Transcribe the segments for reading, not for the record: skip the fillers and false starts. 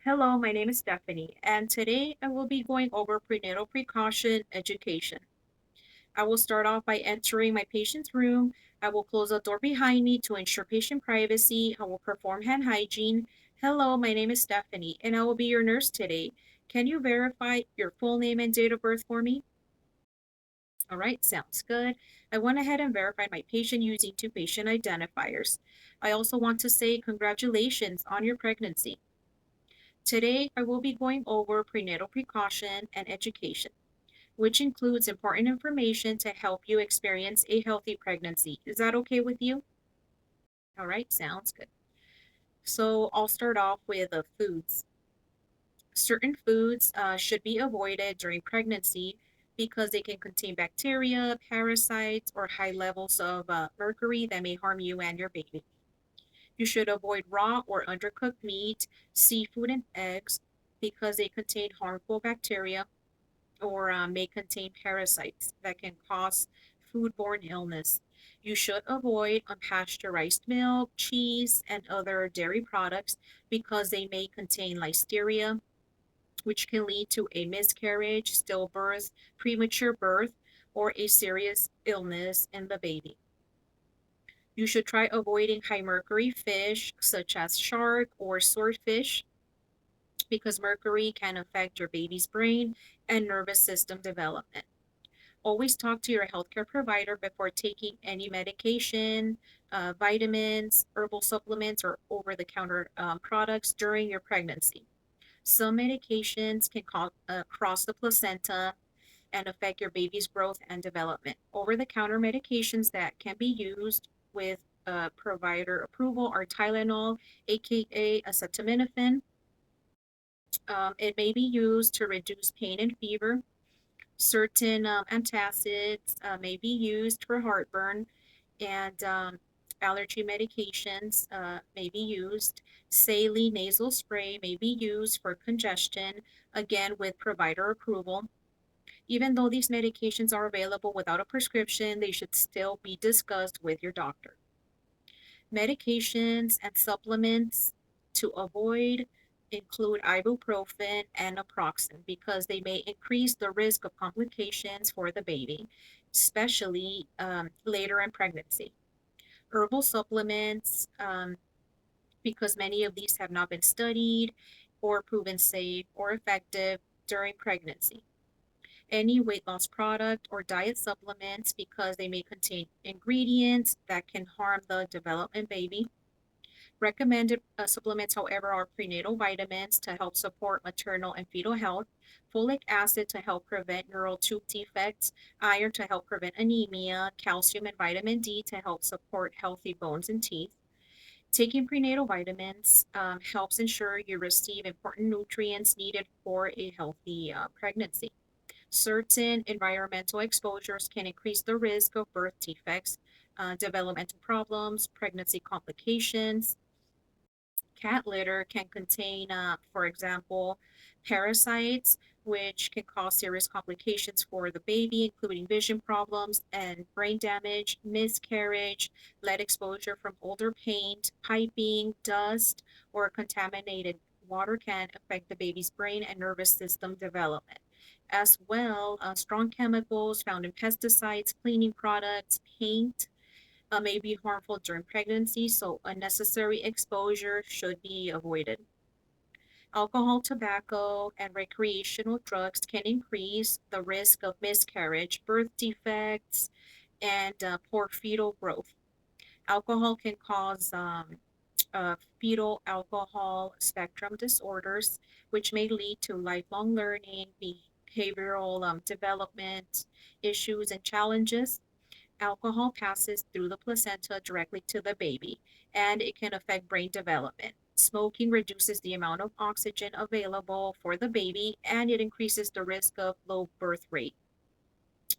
Hello, my name is Stephanie, and today I will be going over prenatal precaution education. I will start off by entering my patient's room. I will close the door behind me to ensure patient privacy. I will perform hand hygiene. Hello, my name is Stephanie, and I will be your nurse today. Can you verify your full name and date of birth for me? All right, sounds good. I went ahead and verified my patient using two patient identifiers. I also want to say congratulations on your pregnancy. Today, I will be going over prenatal precaution and education, which includes important information to help you experience a healthy pregnancy. Is that okay with you? All right, sounds good. So I'll start off with foods. Certain foods should be avoided during pregnancy because they can contain bacteria, parasites, or high levels of mercury that may harm you and your baby. You should avoid raw or undercooked meat, seafood, and eggs because they contain harmful bacteria or may contain parasites that can cause foodborne illness. You should avoid unpasteurized milk, cheese, and other dairy products because they may contain listeria, which can lead to a miscarriage, stillbirth, premature birth, or a serious illness in the baby. You should try avoiding high mercury fish such as shark or swordfish because mercury can affect your baby's brain and nervous system development. Always talk to your healthcare provider before taking any medication, vitamins, herbal supplements, or over the counter products during your pregnancy. Some medications can cross the placenta and affect your baby's growth and development. Over the counter medications that can be used with provider approval are Tylenol, aka acetaminophen. It may be used to reduce pain and fever. Certain antacids may be used for heartburn, and allergy medications may be used. Saline nasal spray may be used for congestion, again with provider approval. Even though these medications are available without a prescription, they should still be discussed with your doctor. Medications and supplements to avoid include ibuprofen and naproxen because they may increase the risk of complications for the baby, especially later in pregnancy. Herbal supplements, because many of these have not been studied or proven safe or effective during pregnancy. Any weight loss product or diet supplements because they may contain ingredients that can harm the development baby. Recommended supplements, however, are prenatal vitamins to help support maternal and fetal health, folic acid to help prevent neural tube defects, iron to help prevent anemia, calcium and vitamin D to help support healthy bones and teeth. Taking prenatal vitamins helps ensure you receive important nutrients needed for a healthy pregnancy. Certain environmental exposures can increase the risk of birth defects, developmental problems, pregnancy complications. Cat litter can contain, for example, parasites, which can cause serious complications for the baby, including vision problems and brain damage, miscarriage. Lead exposure from older paint, piping, dust, or contaminated water can affect the baby's brain and nervous system development. As well, strong chemicals found in pesticides, cleaning products, paint, may be harmful during pregnancy, so unnecessary exposure should be avoided. Alcohol, tobacco, and recreational drugs can increase the risk of miscarriage, birth defects, and poor fetal growth. Alcohol can cause fetal alcohol spectrum disorders, which may lead to lifelong learning, behavioral development issues, and challenges. Alcohol passes through the placenta directly to the baby, and it can affect brain development. Smoking reduces the amount of oxygen available for the baby, and it increases the risk of low birth rate,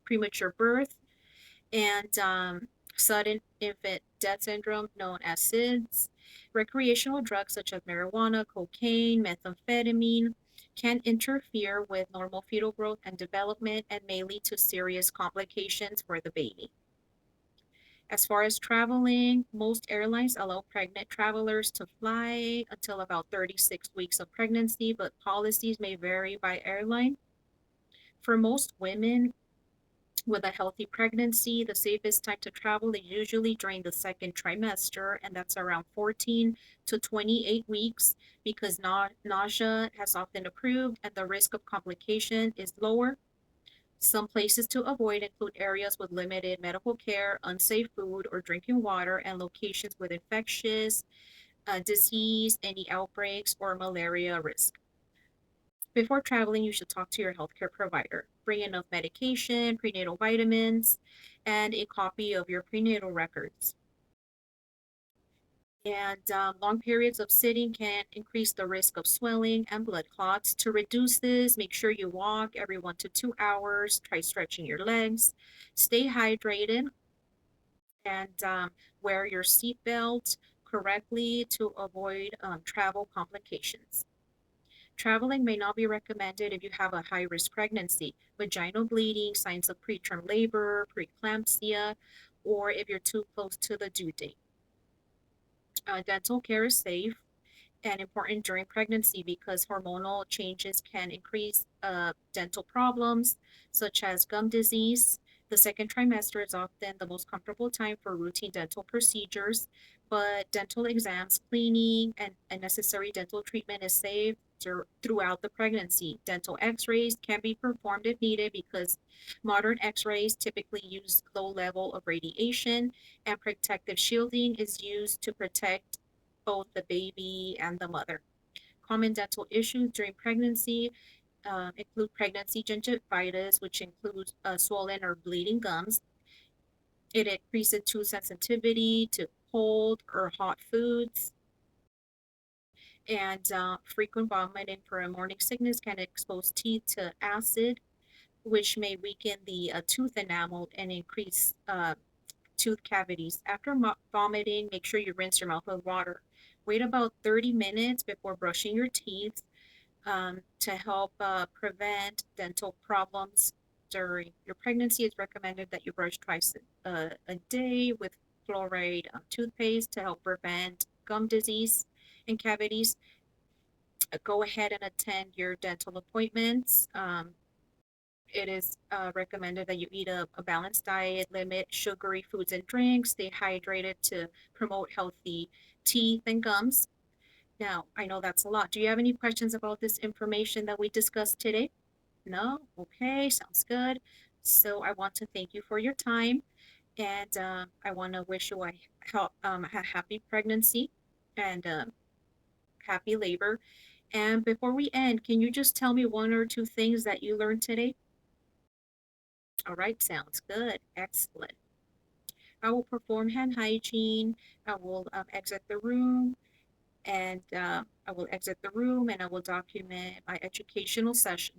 premature birth, and sudden infant death syndrome, known as SIDS. Recreational drugs such as marijuana, cocaine, methamphetamine can interfere with normal fetal growth and development and may lead to serious complications for the baby. As far as traveling, most airlines allow pregnant travelers to fly until about 36 weeks of pregnancy, but policies may vary by airline. For most women with a healthy pregnancy, the safest time to travel is usually during the second trimester, and that's around 14 to 28 weeks because nausea has often approved and the risk of complication is lower. Some places to avoid include areas with limited medical care, unsafe food or drinking water, and locations with infectious disease, any outbreaks, or malaria risk. Before traveling, you should talk to your healthcare provider. Bring enough medication, prenatal vitamins, and a copy of your prenatal records. And long periods of sitting can increase the risk of swelling and blood clots. To reduce this, make sure you walk every 1 to 2 hours. Try stretching your legs. Stay hydrated and wear your seatbelt correctly to avoid travel complications. Traveling may not be recommended if you have a high risk pregnancy, vaginal bleeding, signs of preterm labor, preeclampsia, or if you're too close to the due date. Dental care is safe and important during pregnancy because hormonal changes can increase dental problems such as gum disease. The second trimester is often the most comfortable time for routine dental procedures, but dental exams, cleaning, and necessary dental treatment is safe throughout the pregnancy. Dental x rays can be performed if needed because modern x rays typically use low level of radiation, and protective shielding is used to protect both the baby and the mother. Common dental issues during pregnancy include pregnancy gingivitis, which includes swollen or bleeding gums. It increases tooth sensitivity to cold or hot foods, and frequent vomiting for a morning sickness can expose teeth to acid, which may weaken the tooth enamel and increase tooth cavities. After vomiting, make sure you rinse your mouth with water. Wait about 30 minutes before brushing your teeth to help prevent dental problems during your pregnancy. It's recommended that you brush twice a day with fluoride toothpaste to help prevent gum disease and cavities. Go ahead and attend your dental appointments. It is recommended that you eat a balanced diet, limit sugary foods and drinks, stay hydrated to promote healthy teeth and gums. Now, I know that's a lot. Do you have any questions about this information that we discussed today? No? Okay, sounds good. So I want to thank you for your time, and I want to wish you a happy pregnancy and happy labor. And before we end, can you just tell me one or two things that you learned today? All right, sounds good. Excellent. I will perform hand hygiene. I will exit the room and I will exit the room and I will document my educational session.